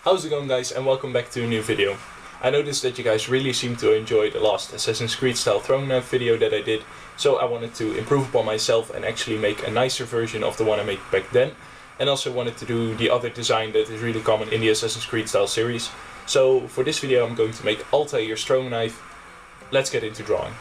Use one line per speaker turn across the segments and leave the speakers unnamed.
How's it going, guys, and welcome back to a new video. I noticed that you guys really seem to enjoy the last Assassin's Creed style throwing knife video that I did, so I wanted to improve upon myself and actually make a nicer version of the one I made back then, and also wanted to do the other design that is really common in the Assassin's Creed style series. So for this video I'm going to make ALTAIR'S throwing knife. Let's get into drawing.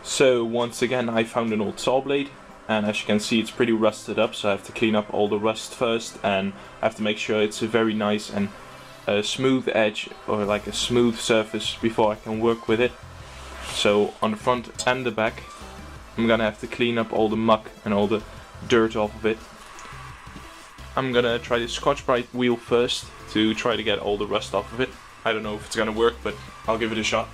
So once again I found an old saw blade, and as you can see it's pretty rusted up, so I have to clean up all the rust first, and I have to make sure it's a very nice and smooth edge, or like a smooth surface, before I can work with it. So on the front and the back I'm gonna have to clean up all the muck and all the dirt off of it. I'm gonna try the Scotch-Brite wheel first to try to get all the rust off of it. I don't know if it's gonna work, but I'll give it a shot.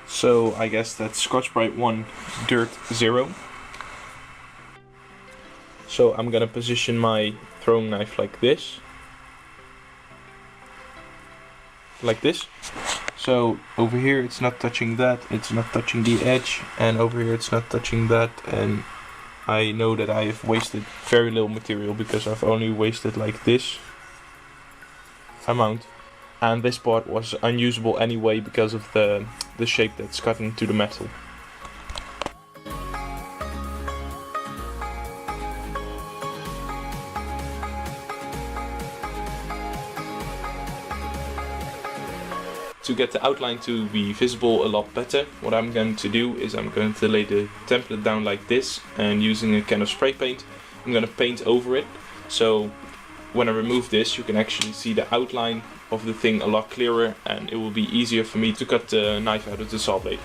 So I guess that's Scotch-Brite 1, dirt 0. So I'm gonna position my throwing knife like this. Like this. So over here it's not touching that, it's not touching the edge, and over here it's not touching that, and I know that I have wasted very little material because I've only wasted like this amount. And this part was unusable anyway because of the shape that's cut into the metal. To get the outline to be visible a lot better, what I'm going to do is I'm going to lay the template down like this, and using a can of spray paint I'm going to paint over it. So when I remove this you can actually see the outline of the thing a lot clearer, and it will be easier for me to cut the knife out of the saw blade.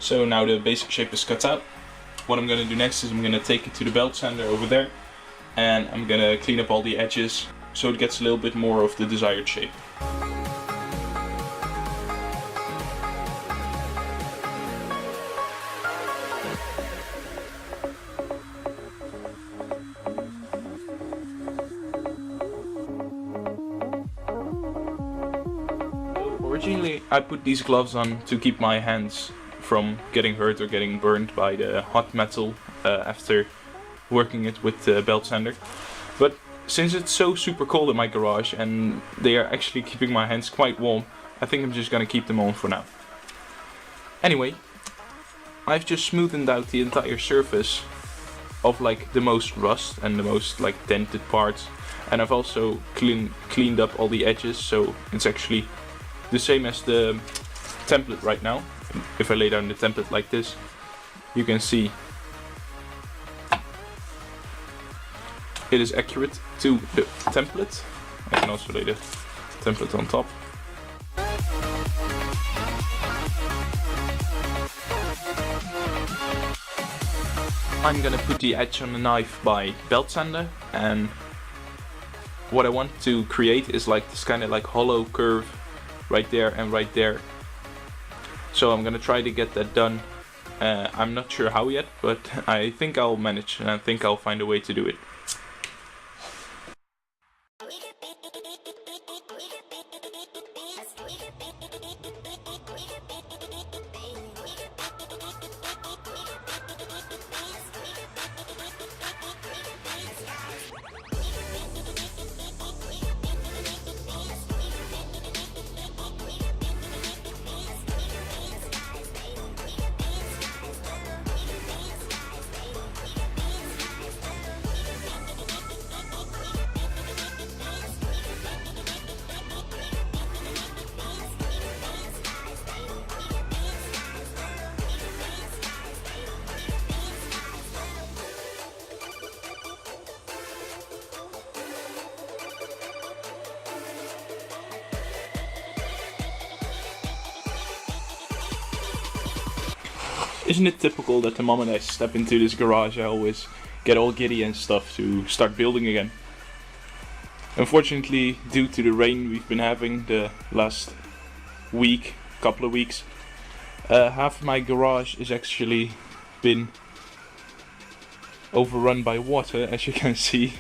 So now the basic shape is cut out. What I'm going to do next is I'm going to take it to the belt sander over there, and I'm going to clean up all the edges so it gets a little bit more of the desired shape. Originally I put these gloves on to keep my hands from getting hurt or getting burned by the hot metal after working it with the belt sander. But since it's so super cold in my garage and they are actually keeping my hands quite warm, I think I'm just gonna keep them on for now. Anyway, I've just smoothened out the entire surface of like the most rust and the most like dented parts, and I've also cleaned up all the edges, so it's actually the same as the template right now. If I lay down the template like this, you can see it is accurate to the template. I can also lay the template on top. I'm gonna put the edge on the knife by belt sander, and what I want to create is like this kind of like hollow curve right there and right there. So I'm gonna try to get that done. I'm not sure how yet, but I think I'll manage, and I think I'll find a way to do it. Isn't it typical that the moment I step into this garage I always get all giddy and stuff to start building again? Unfortunately, due to the rain we've been having the last couple of weeks, half of my garage is actually been overrun by water, as you can see.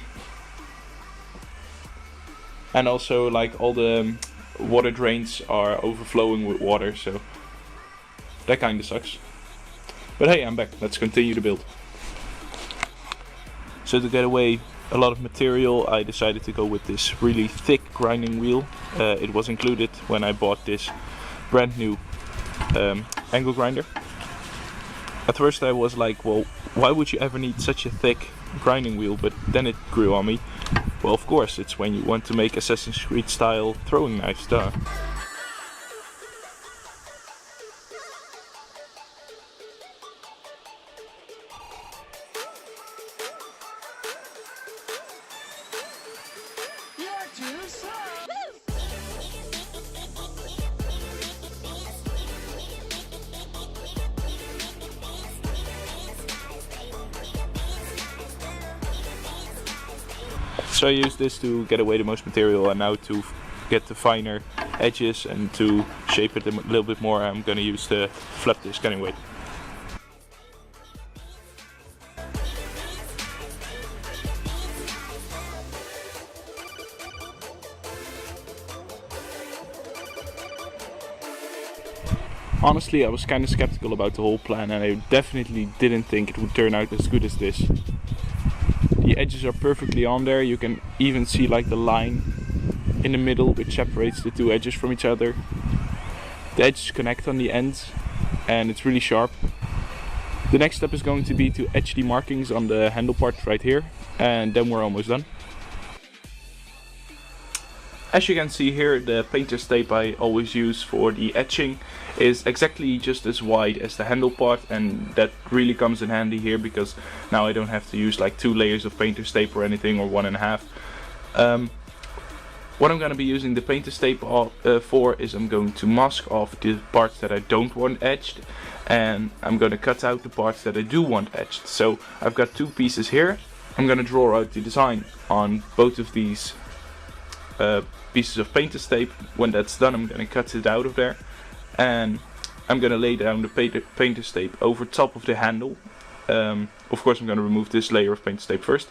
And also like all the water drains are overflowing with water, so that kinda sucks. But hey, I'm back. Let's continue to build. So to get away a lot of material, I decided to go with this really thick grinding wheel. It was included when I bought this brand new angle grinder. At first I was like, well, why would you ever need such a thick grinding wheel? But then it grew on me. Well, of course, it's when you want to make Assassin's Creed style throwing knives, duh. So I use this to get away the most material, and now to get the finer edges and to shape it a little bit more, I'm gonna use the flap disc anyway. Honestly, I was kind of skeptical about the whole plan, and I definitely didn't think it would turn out as good as this. The edges are perfectly on there. You can even see like the line in the middle which separates the two edges from each other. The edges connect on the ends and it's really sharp. The next step is going to be to etch the markings on the handle part right here, and then we're almost done. As you can see here, the painter's tape I always use for the etching is exactly just as wide as the handle part, and that really comes in handy here because now I don't have to use like 2 layers of painter's tape or anything, or 1.5. What I'm going to be using the painter's tape for is I'm going to mask off the parts that I don't want etched, and I'm going to cut out the parts that I do want etched. So I've got two pieces here. I'm going to draw out the design on both of these pieces of painter's tape. When that's done, I'm going to cut it out of there, and I'm going to lay down the painter's tape over top of the handle. Of course I'm going to remove this layer of painter's tape first,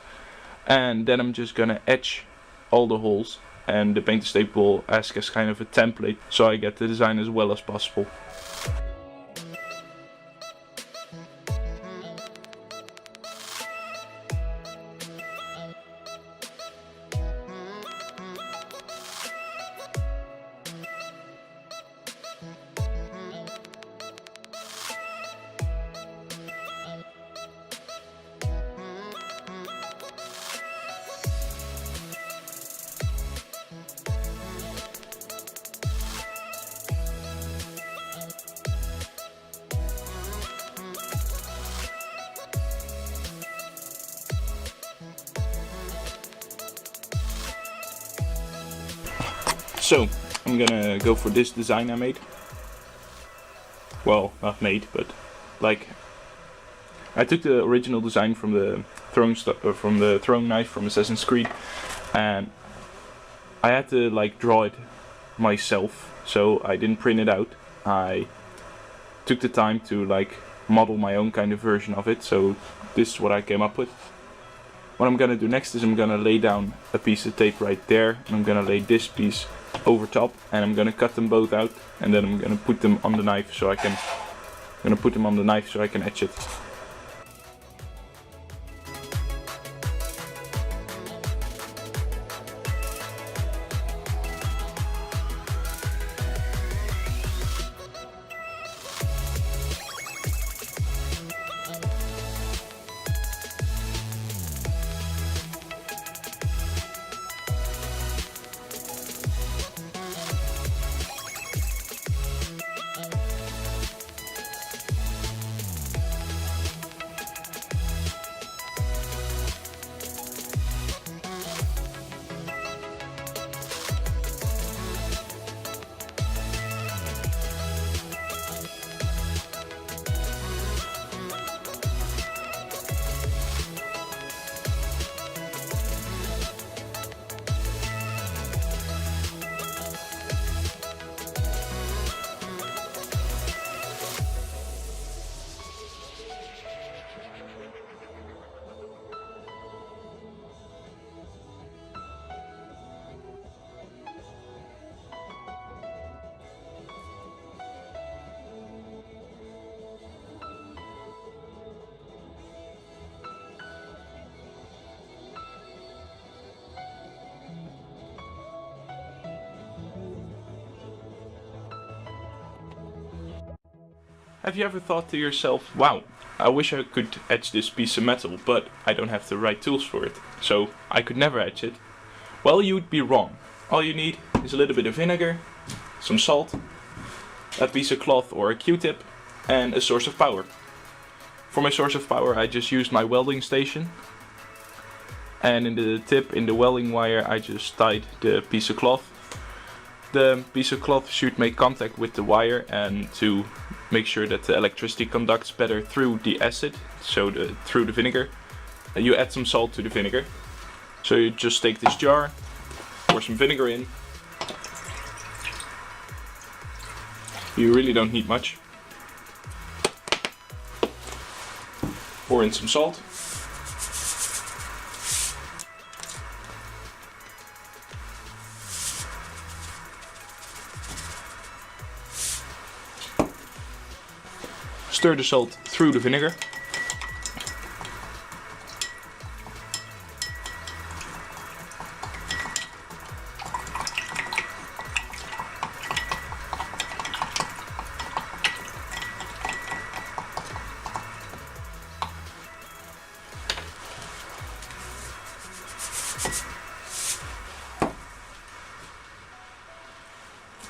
and then I'm just going to etch all the holes, and the painter's tape will act as kind of a template so I get the design as well as possible. So I'm gonna go for this design I made. Well, not made, but like I took the original design from the throwing knife from Assassin's Creed, and I had to like draw it myself. So I didn't print it out. I took the time to like model my own kind of version of it. So this is what I came up with. What I'm gonna do next is I'm gonna lay down a piece of tape right there, and I'm gonna lay this piece over top, and I'm gonna cut them both out, and then I'm gonna put them on the knife so I can etch it. Have you ever thought to yourself, wow, I wish I could etch this piece of metal, but I don't have the right tools for it, so I could never etch it? Well, you'd be wrong. All you need is a little bit of vinegar, some salt, a piece of cloth or a Q-tip, and a source of power. For my source of power I just used my welding station, and in the welding wire I just tied the piece of cloth. The piece of cloth should make contact with the wire, and to make sure that the electricity conducts better through the acid, so through the vinegar, you add some salt to the vinegar. So you just take this jar, pour some vinegar in. You really don't need much. Pour in some salt. Stir the salt through the vinegar.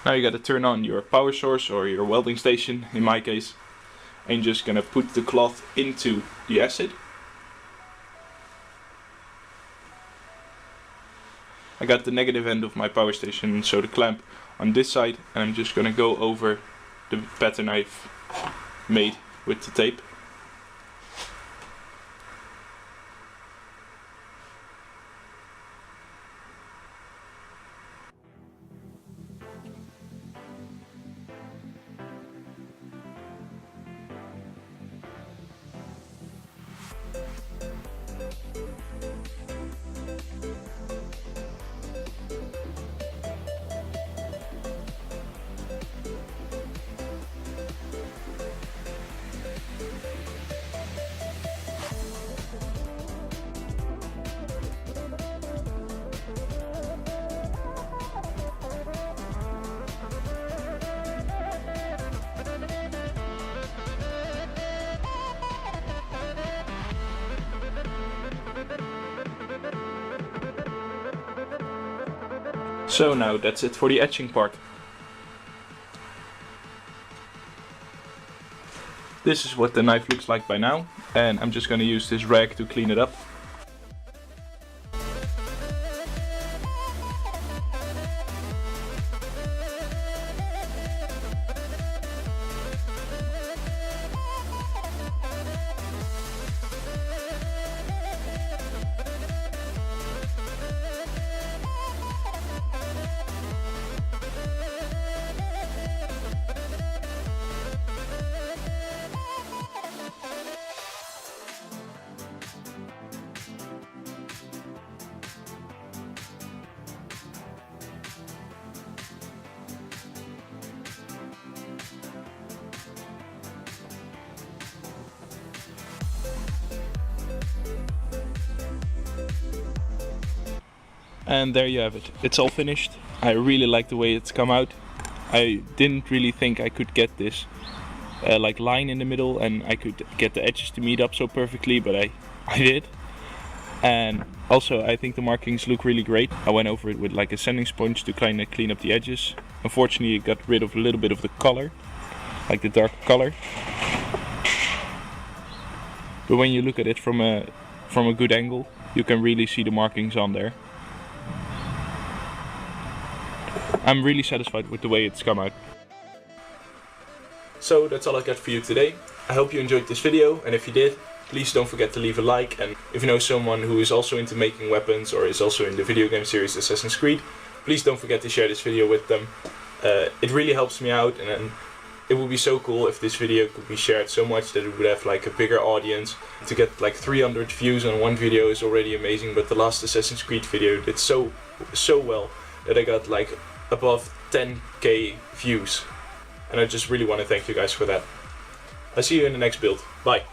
Now you gotta turn on your power source or your welding station, in my case. And you're just gonna put the cloth into the acid. I got the negative end of my power station, so the clamp on this side, and I'm just gonna go over the pattern I've made with the tape. So now that's it for the etching part. This is what the knife looks like by now, and I'm just going to use this rag to clean it up. And there you have it. It's all finished. I really like the way it's come out. I didn't really think I could get this like line in the middle and I could get the edges to meet up so perfectly, but I did. And also I think the markings look really great. I went over it with like a sanding sponge to kind of clean up the edges. Unfortunately it got rid of a little bit of the color, like the dark color. But when you look at it from a good angle, you can really see the markings on there. I'm really satisfied with the way it's come out. So that's all I got for you today. I hope you enjoyed this video, and if you did, please don't forget to leave a like. And if you know someone who is also into making weapons or is also in the video game series Assassin's Creed, please don't forget to share this video with them. It really helps me out, and it would be so cool if this video could be shared so much that it would have like a bigger audience. To get like 300 views on one video is already amazing, but the last Assassin's Creed video did so well that I got like above 10k views, and I just really want to thank you guys for that. I'll see you in the next build. Bye.